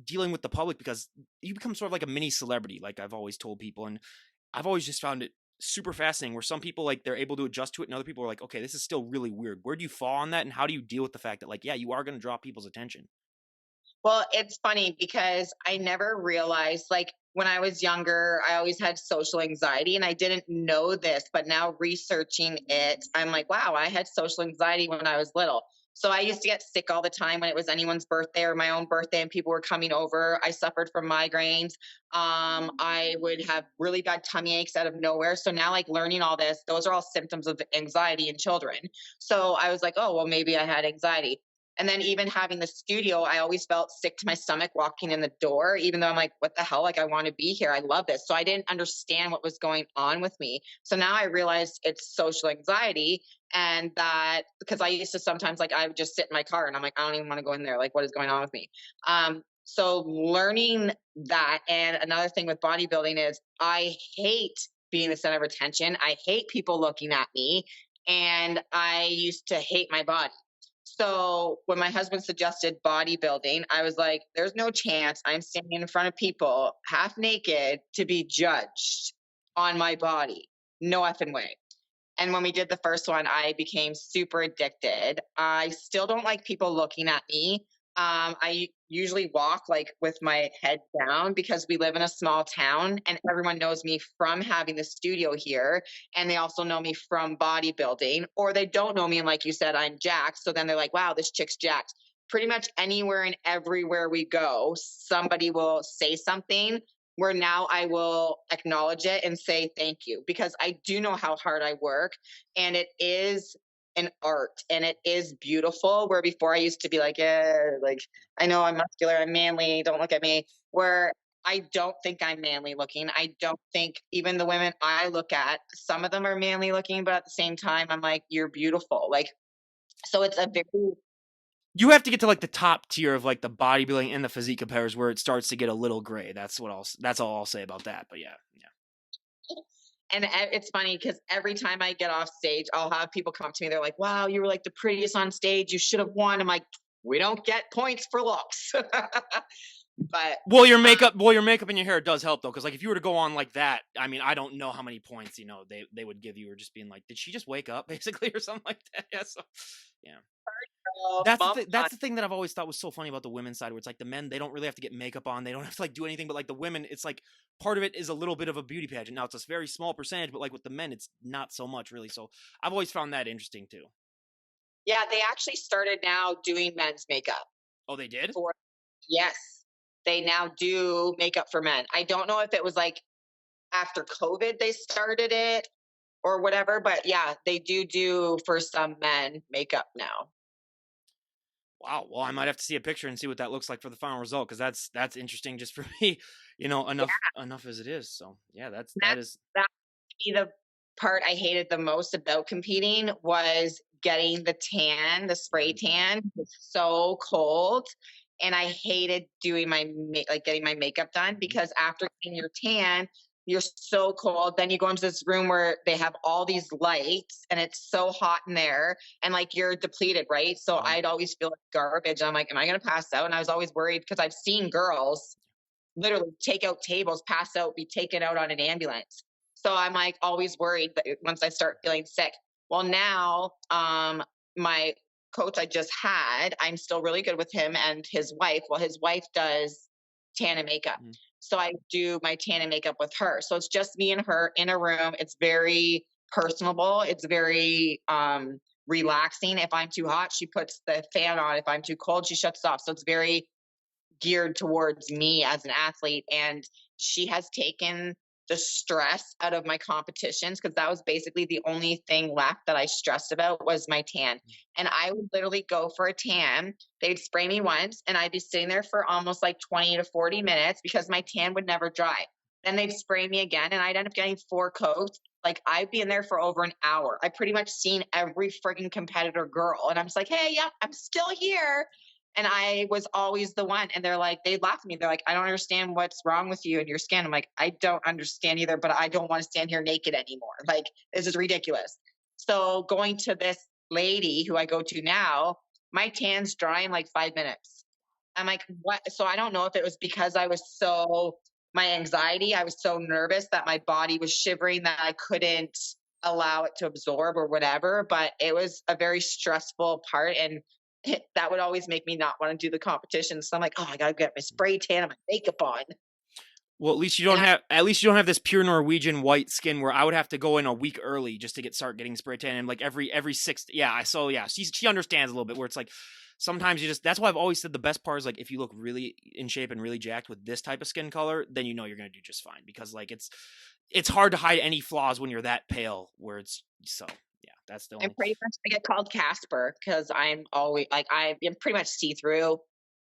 dealing with the public, because you become sort of like a mini celebrity, like I've always told people, and I've always just found it super fascinating where some people, like, they're able to adjust to it and other people are like, okay, this is still really weird. Where do you fall on that, and how do you deal with the fact that, like, yeah, you are going to draw people's attention? Well, it's funny because I never realized, like, when I was younger, I always had social anxiety and I didn't know this, but now researching it, I'm like, wow, I had social anxiety when I was little. So I used to get sick all the time when it was anyone's birthday or my own birthday and people were coming over. I suffered from migraines. I would have really bad tummy aches out of nowhere. So now, like, learning all this, those are all symptoms of anxiety in children. So I was like, oh, well, maybe I had anxiety. And then even having the studio, I always felt sick to my stomach walking in the door, even though I'm like, what the hell? Like, I want to be here. I love this. So I didn't understand what was going on with me. So now I realized it's social anxiety. And that because I used to sometimes, like, I would just sit in my car and I'm like, I don't even want to go in there. Like, what is going on with me? So learning that. And another thing with bodybuilding is I hate being the center of attention. I hate people looking at me. And I used to hate my body. So when my husband suggested bodybuilding, I was like, there's no chance I'm standing in front of people half naked to be judged on my body. No effing way. And when we did the first one, I became super addicted. I still don't like people looking at me. I usually walk like with my head down because we live in a small town and everyone knows me from having the studio here. And they also know me from bodybuilding, or they don't know me. And like you said, I'm jacked. So then they're like, wow, this chick's jacked. Pretty much anywhere and everywhere we go, somebody will say something where now I will acknowledge it and say thank you because I do know how hard I work and it is an art and it is beautiful. Where before I used to be like, yeah, like I know I'm muscular, I'm manly, don't look at me. Where I don't think I'm manly looking. I don't think even the women I look at, some of them are manly looking, but at the same time, I'm like, you're beautiful. Like, so it's a very You have to get to like the top tier of like the bodybuilding and the physique compares where it starts to get a little gray. That's all I'll say about that. But yeah, yeah. and it's funny because every time I get off stage, I'll have people come to me. They're like, wow, you were like the prettiest on stage. You should have won. I'm like, we don't get points for looks. But Your makeup and your hair does help though, because like if you were to go on like that, I mean, I don't know how many points they would give you, or just being like, did she just wake up basically or something like that? Yeah, so yeah. mom, That's the thing that I've always thought was so funny about the women's side, where it's like the men, they don't really have to get makeup on, they don't have to like do anything, but like the women, it's like part of it is a little bit of a beauty pageant. Now it's a very small percentage, but like with the men, it's not so much really. So I've always found that interesting too. yeah, they actually started now doing men's makeup Oh, they did? for, yes, they now do makeup for men. I don't know if it was like after COVID they started it or whatever, but yeah, they do for some men makeup now. Wow. Well, I might have to see a picture and see what that looks like for the final result, because that's interesting just for me, Yeah, enough as it is. So yeah, that that is. that be the part I hated the most about competing was getting the tan, the spray Mhm. tan. It's so cold. And I hated doing like getting my makeup done Mhm. because after getting your tan, you're so cold. Then you go into this room where they have all these lights and it's so hot in there and like you're depleted, right? So Mhm. I'd always feel like garbage. I'm like, am I going to pass out? And I was always worried because I've seen girls literally take out tables, pass out, be taken out on an ambulance. So I'm like always worried that once I start feeling sick. Well, now, my coach I just had, I'm still really good with him and his wife. Well, his wife does tan and makeup. Mhm. So I do my tan and makeup with her. So it's just me and her in a room. It's very personable. It's very relaxing. If I'm too hot, she puts the fan on. If I'm too cold, she shuts it off. So it's very geared towards me as an athlete. And she has taken the stress out of my competitions because that was basically the only thing left that I stressed about was my tan. And I would literally go for a tan. They'd spray me once and I'd be sitting there for almost like 20 to 40 minutes because my tan would never dry. Then they'd spray me again and I'd end up getting 4 coats. Like I'd be in there for over an hour. I pretty much seen every freaking competitor girl. And I'm just like, hey, yep, I'm still here. And I was always the one. And they're like, they laugh at me. They're like, I don't understand what's wrong with you and your skin. I'm like, I don't understand either, but I don't want to stand here naked anymore. Like, this is ridiculous. So going to this lady who I go to now, my tan's dry in like 5 minutes. I'm like, what? So I don't know if it was because my anxiety, I was so nervous that my body was shivering that I couldn't allow it to absorb or whatever. But it was a very stressful part. And that would always make me not want to do the competition. So I'm like, oh, I gotta get my spray tan and my makeup on. Well, And at least you don't have this pure Norwegian white skin where I would have to go in a week early just to start getting spray tan and like every six. Yeah, so yeah, she understands a little bit where it's like sometimes you just that's why I've always said the best part is like if you look really in shape and really jacked with this type of skin color, then you know you're gonna do just fine because like it's hard to hide any flaws when you're that pale where it's so yeah, that's the I'm only pretty much I get called Casper because I'm always like I'm pretty much see through,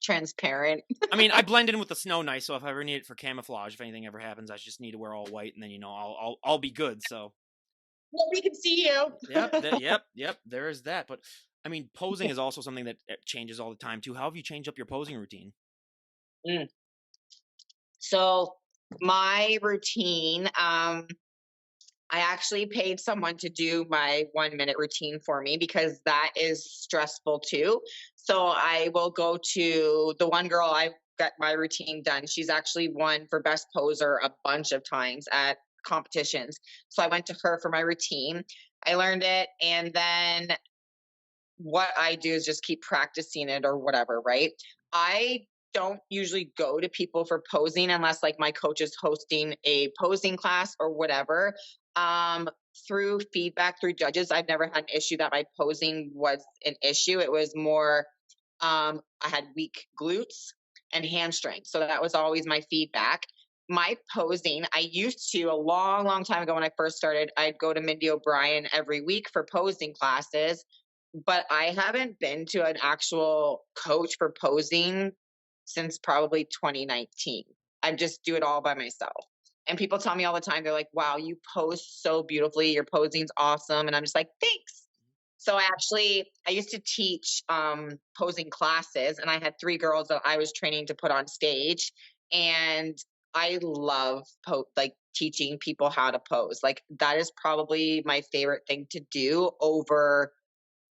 transparent. I mean, I blend in with the snow nice, so if I ever need it for camouflage, if anything ever happens, I just need to wear all white, and then you know I'll be good. So, Nobody can see you. yep. There is that. But I mean, posing is also something that changes all the time too. How have you changed up your posing routine? Mm. So my routine, I actually paid someone to do my 1 minute routine for me because that is stressful too. So I will go to the one girl I got my routine done. She's actually won for best poser a bunch of times at competitions. So I went to her for my routine. I learned it. And then what I do is just keep practicing it or whatever, right? I don't usually go to people for posing unless like my coach is hosting a posing class or whatever. Um, Through feedback through judges, I've never had an issue that my posing was an issue. It was more I had weak glutes and hamstrings. So that was always my feedback. My posing, I used to a long, long time ago when I first started, I'd go to Mindy O'Brien every week for posing classes, but I haven't been to an actual coach for posing since probably 2019. I just do it all by myself. And people tell me all the time, they're like, wow, you pose so beautifully. Your posing's awesome. And I'm just like, thanks. So I used to teach posing classes, and I had 3 girls that I was training to put on stage. And I love like teaching people how to pose. Like that is probably my favorite thing to do over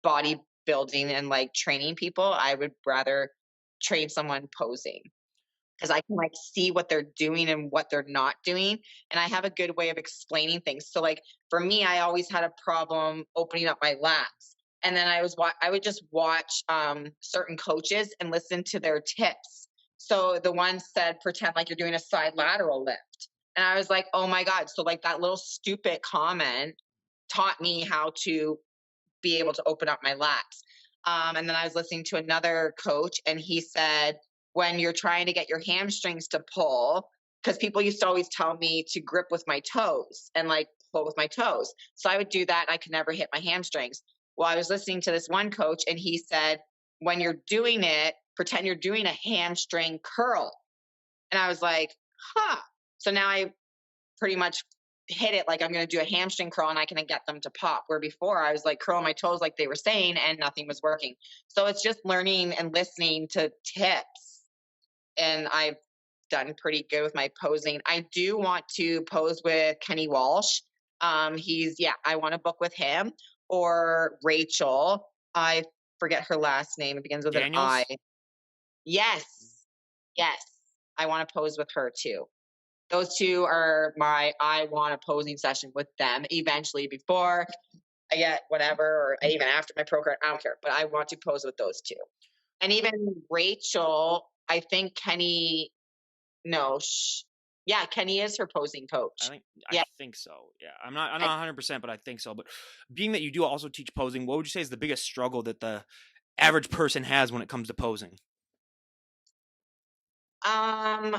bodybuilding and like training people. I would rather train someone posing because I can like see what they're doing and what they're not doing. And I have a good way of explaining things. So like for me, I always had a problem opening up my lats. And then I would just watch certain coaches and listen to their tips. So the one said, pretend like you're doing a side lateral lift. And I was like, oh my God. So like that little stupid comment taught me how to be able to open up my lats. And then I was listening to another coach, and he said, when you're trying to get your hamstrings to pull, because people used to always tell me to grip with my toes and like pull with my toes. So I would do that, and I could never hit my hamstrings. Well, I was listening to this one coach, and he said, when you're doing it, pretend you're doing a hamstring curl. And I was like, huh. So now I pretty much hit it like I'm going to do a hamstring curl and I can get them to pop. Where before I was like curling my toes like they were saying and nothing was working. So it's just learning and listening to tips. And done pretty good with my posing. I do want to pose with Kenny Walsh. I want to book with him or Rachel. I forget her last name. It begins with an I. Daniels? Yes. Yes. I want to pose with her too. Those two are I want a posing session with them eventually before I get whatever, or even after my program. I don't care, but I want to pose with those two. And even Rachel, I think Kenny, no, yeah, Kenny is her posing I coach. think I Yeah. think so. Yeah. I'm I, not 100%, but I think so. But being that you do also teach posing, what would you say is the biggest struggle that the average person has when it comes to posing? um,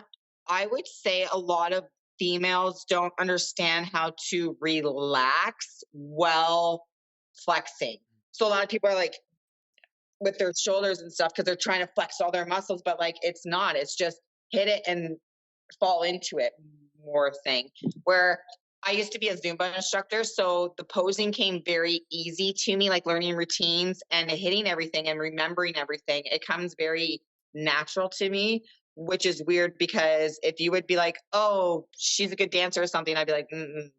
I would say a lot of females don't understand how to relax while flexing. So a lot of people are like with their shoulders and stuff because they're trying to flex all their muscles, but like it's not. It's just hit it and fall into it more thing. Where I used to be a Zumba instructor, so the posing came very easy to me, like learning routines and hitting everything and remembering everything. It comes very natural to me, which is weird because if you would be like, "Oh, she's a good dancer" or something, I'd be like,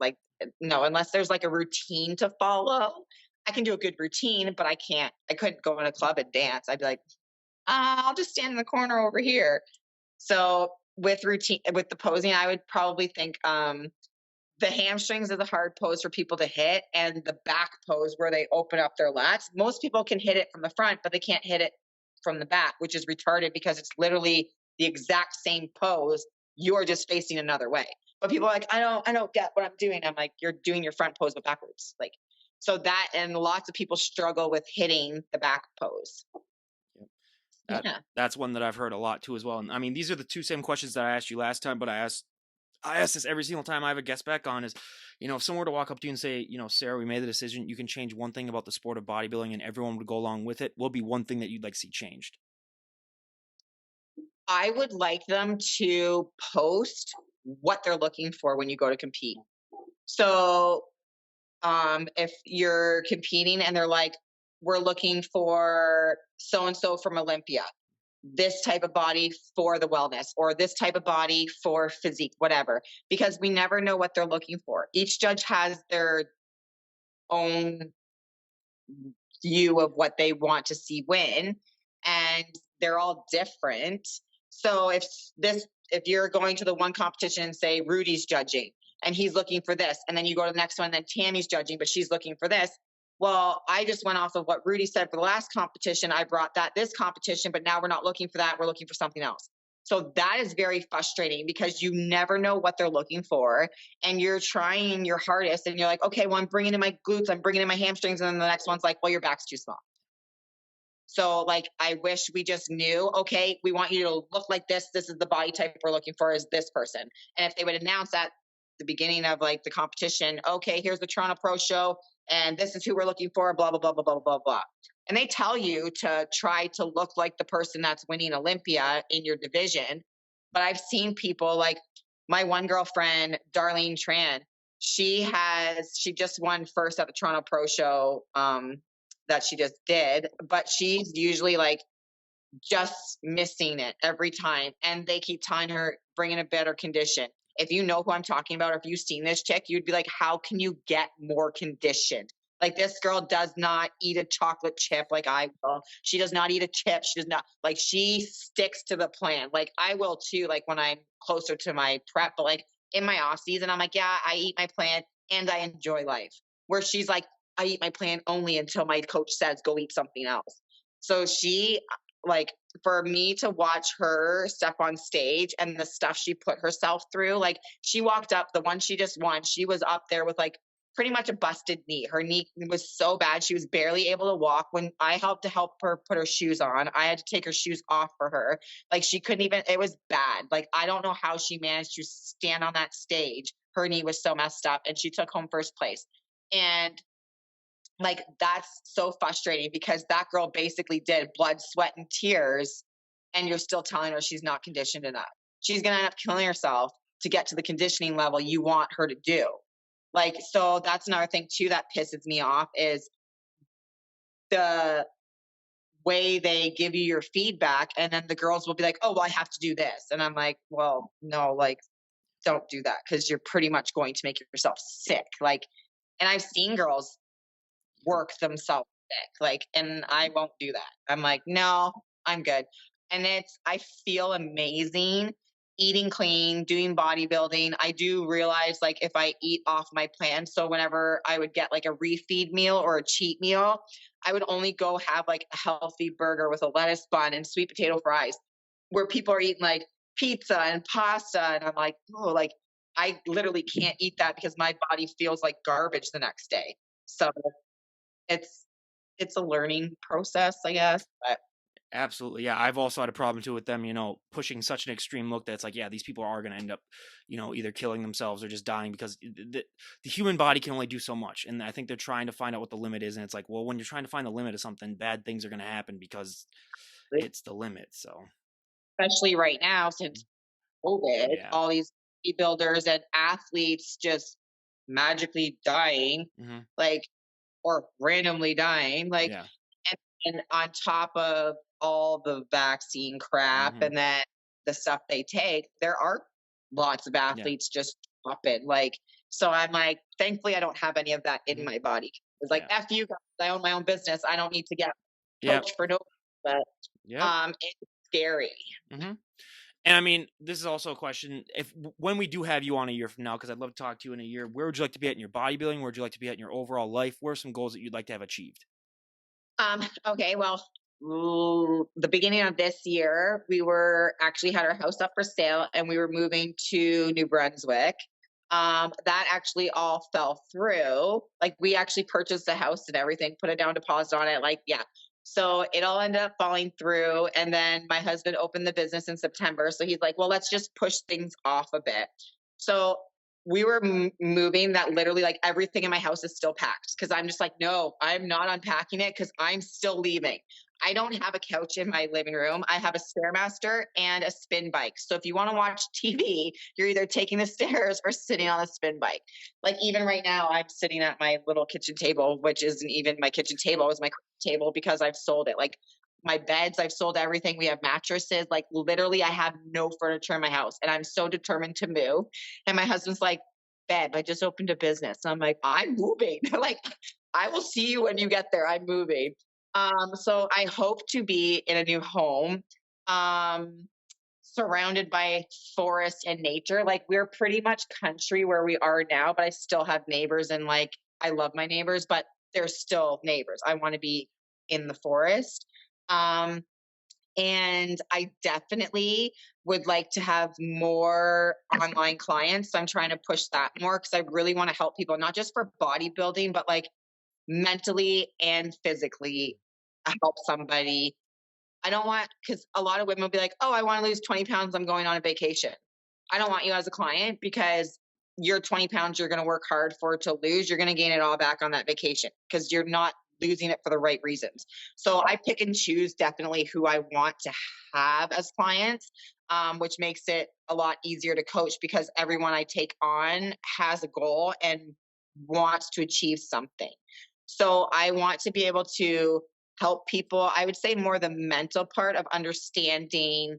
like no, unless there's like a routine to follow. I can do a good routine, but I couldn't go in a club and dance. I'd be like, I'll just stand in the corner over here. So with the posing, I would probably think the hamstrings is a hard pose for people to hit, and the back pose where they open up their lats. Most people can hit it from the front, but they can't hit it from the back, which is retarded because it's literally the exact same pose. You're just facing another way. But people are like, I don't get what I'm doing. I'm like, you're doing your front pose but backwards. Like so that, and lots of people struggle with hitting the back pose. Yeah. That's one that I've heard a lot too as well. And I mean, these are the two same questions that I asked you last time, but I ask this every single time I have a guest back on is, if someone were to walk up to you and say, Sarah, we made the decision, you can change one thing about the sport of bodybuilding and everyone would go along with it, what would be one thing that you'd like to see changed? I would like them to post what they're looking for when you go to compete. So, if you're competing and they're like, we're looking for so and so from Olympia, this type of body for the wellness, or this type of body for physique, whatever, because we never know what they're looking for. Each judge has their own view of what they want to see win, and they're all different. So if you're going to the one competition and say Rudy's judging and he's looking for this, and then you go to the next one and then Tammy's judging but she's looking for this, well, I just went off of what Rudy said for the last competition. I brought that this competition, but now we're not looking for that, we're looking for something else. So that is very frustrating because you never know what they're looking for, and you're trying your hardest and you're like, okay, well, I'm bringing in my glutes, I'm bringing in my hamstrings. And then the next one's like, well, your back's too small. So like, I wish we just knew, okay, we want you to look like this. This is the body type we're looking for, is this person. And if they would announce at the beginning of like the competition, okay, here's the Toronto Pro Show, and this is who we're looking for, blah, blah, blah, blah, blah, blah, blah. And they tell you to try to look like the person that's winning Olympia in your division. But I've seen people like my one girlfriend, Darlene Tran, she just won first at the Toronto Pro Show that she just did, but she's usually like just missing it every time. And they keep telling her, bring in a better condition. If you know who I'm talking about, or if you've seen this chick, you'd be like, how can you get more conditioned? Like, this girl does not eat a chocolate chip like I will. She does not eat a chip. She does not, like, she sticks to the plan. Like, I will too, like when I'm closer to my prep, but like in my off season, I'm like, yeah, I eat my plan and I enjoy life. Where she's like, I eat my plan only until my coach says go eat something else. So she, like, for me to watch her step on stage and the stuff she put herself through, like she walked up, the one she just won, she was up there with like pretty much a busted knee. Her knee was so bad she was barely able to walk. When I helped to help her put her shoes on, I had to take her shoes off for her. Like, she couldn't even, it was bad. Like, I don't know how she managed to stand on that stage. Her knee was so messed up, and she took home first place. And like, that's so frustrating because that girl basically did blood, sweat, and tears, and you're still telling her she's not conditioned enough. She's going to end up killing herself to get to the conditioning level you want her to do. Like, so that's another thing too that pisses me off is the way they give you your feedback. And then the girls will be like, oh, well, I have to do this. And I'm like, well, no, like, don't do that because you're pretty much going to make yourself sick. Like, and I've seen girls work themselves sick, like, and I won't do that. I'm like, no, I'm good. And I feel amazing eating clean, doing bodybuilding. I do realize like if I eat off my plan, so whenever I would get like a refeed meal or a cheat meal, I would only go have like a healthy burger with a lettuce bun and sweet potato fries, where people are eating like pizza and pasta. And I'm like, oh, like I literally can't eat that because my body feels like garbage the next day. So it's it's a learning process, I guess, but Absolutely. Yeah. I've also had a problem too with them, pushing such an extreme look that it's like, yeah, these people are going to end up, either killing themselves or just dying because the human body can only do so much. And I think they're trying to find out what the limit is. And it's like, well, when you're trying to find the limit of something, bad things are going to happen because it's the limit. So, especially right now since COVID, yeah. all these builders and athletes just magically dying, Hmm. like, or randomly dying, like, Yeah. and on top of all the vaccine crap Hmm. and then the stuff they take, there are lots of Yeah. athletes just dropping, like, so I'm like, thankfully, I don't have any of that in Hmm. my body. It's like, Yeah. "F you guys, I own my own business. I don't need to get Yep. coached for no," but, Yep. it's scary. Hmm. And I mean, this is also a question. If when we do have you on a year from now, because I'd love to talk to you in a year, where would you like to be at in your bodybuilding? Where would you like to be at in your overall life? What are some goals that you'd like to have achieved? Okay, well, the beginning of this year, we were actually had our house up for sale and we were moving to New Brunswick. That actually all fell through. Like we actually purchased the house and everything, put a down deposit on it. Like, yeah. So it all ended up falling through. And then my husband opened the business in September. So he's like, well, let's just push things off a bit. So we were moving that literally like everything in my house is still packed because I'm just like, no, I'm not unpacking it because I'm still leaving. I don't have a couch in my living room. I have a Stairmaster and a spin bike. So if you want to watch TV, you're either taking the stairs or sitting on a spin bike. Like even right now, I'm sitting at my little kitchen table, which isn't even my kitchen table, it's my table because I've sold it. Like my beds, I've sold everything. We have mattresses. Like literally, I have no furniture in my house, and I'm so determined to move. And my husband's like, "Babe, I just opened a business." I'm like, "I'm moving." Like, I will see you when you get there. I'm moving. So I hope to be in a new home, um, surrounded by forest and nature. Like we're pretty much country where we are now, but I still have neighbors and like I love my neighbors, but they're still neighbors. I want to be in the forest. Um, and I definitely would like to have more online clients. So I'm trying to push that more because I really want to help people, not just for bodybuilding, but like mentally and physically help somebody. I don't want, because a lot of women will be like, oh, I want to lose 20 pounds. I'm going on a vacation. I don't want you as a client because your 20 pounds you're going to work hard for to lose, you're going to gain it all back on that vacation because you're not losing it for the right reasons. So I pick and choose definitely who I want to have as clients, which makes it a lot easier to coach because everyone I take on has a goal and wants to achieve something. So I want to be able to help people. I would say more the mental part of understanding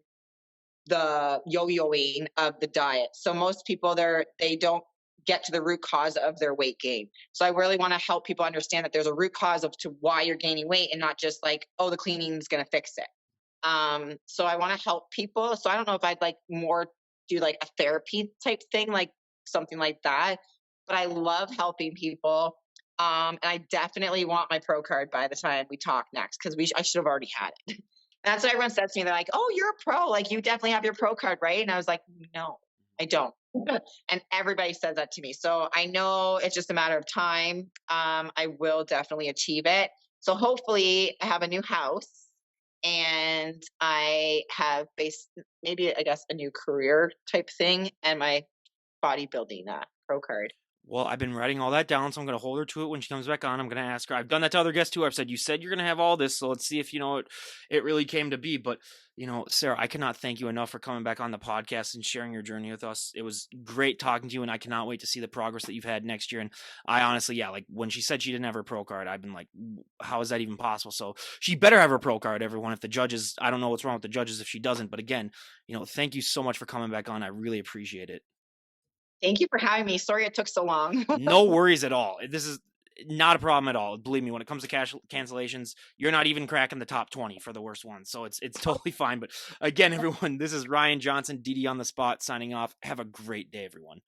the yo-yoing of the diet. So most people they don't get to the root cause of their weight gain. So I really want to help people understand that there's a root cause of to why you're gaining weight and not just like, oh, the cleaning is going to fix it. So I want to help people. So I don't know if I'd like more do like a therapy type thing, like something like that. But I love helping people. And I definitely want my pro card by the time we talk next because I should have already had it. That's what everyone says to me. They're like, "Oh, you're a pro. Like you definitely have your pro card, right?" And I was like, "No, I don't." And everybody says that to me. So I know it's just a matter of time. I will definitely achieve it. So hopefully I have a new house and I have maybe I guess a new career type thing and my bodybuilding pro card. Well, I've been writing all that down, so I'm gonna hold her to it when she comes back on. I'm gonna ask her. I've done that to other guests too. I've said, "You said you're gonna have all this, so let's see if it really came to be." But Sarah, I cannot thank you enough for coming back on the podcast and sharing your journey with us. It was great talking to you, and I cannot wait to see the progress that you've had next year. And I honestly, yeah, like when she said she didn't have her pro card, I've been like, how is that even possible? So she better have her pro card, everyone. If the judges, I don't know what's wrong with the judges if she doesn't. But again, thank you so much for coming back on. I really appreciate it. Thank you for having me. Sorry it took so long. No worries at all. This is not a problem at all. Believe me, when it comes to cash cancellations, you're not even cracking the top 20 for the worst ones. So it's totally fine. But again, everyone, this is Ryan Johnson, DD on the spot, signing off. Have a great day, everyone.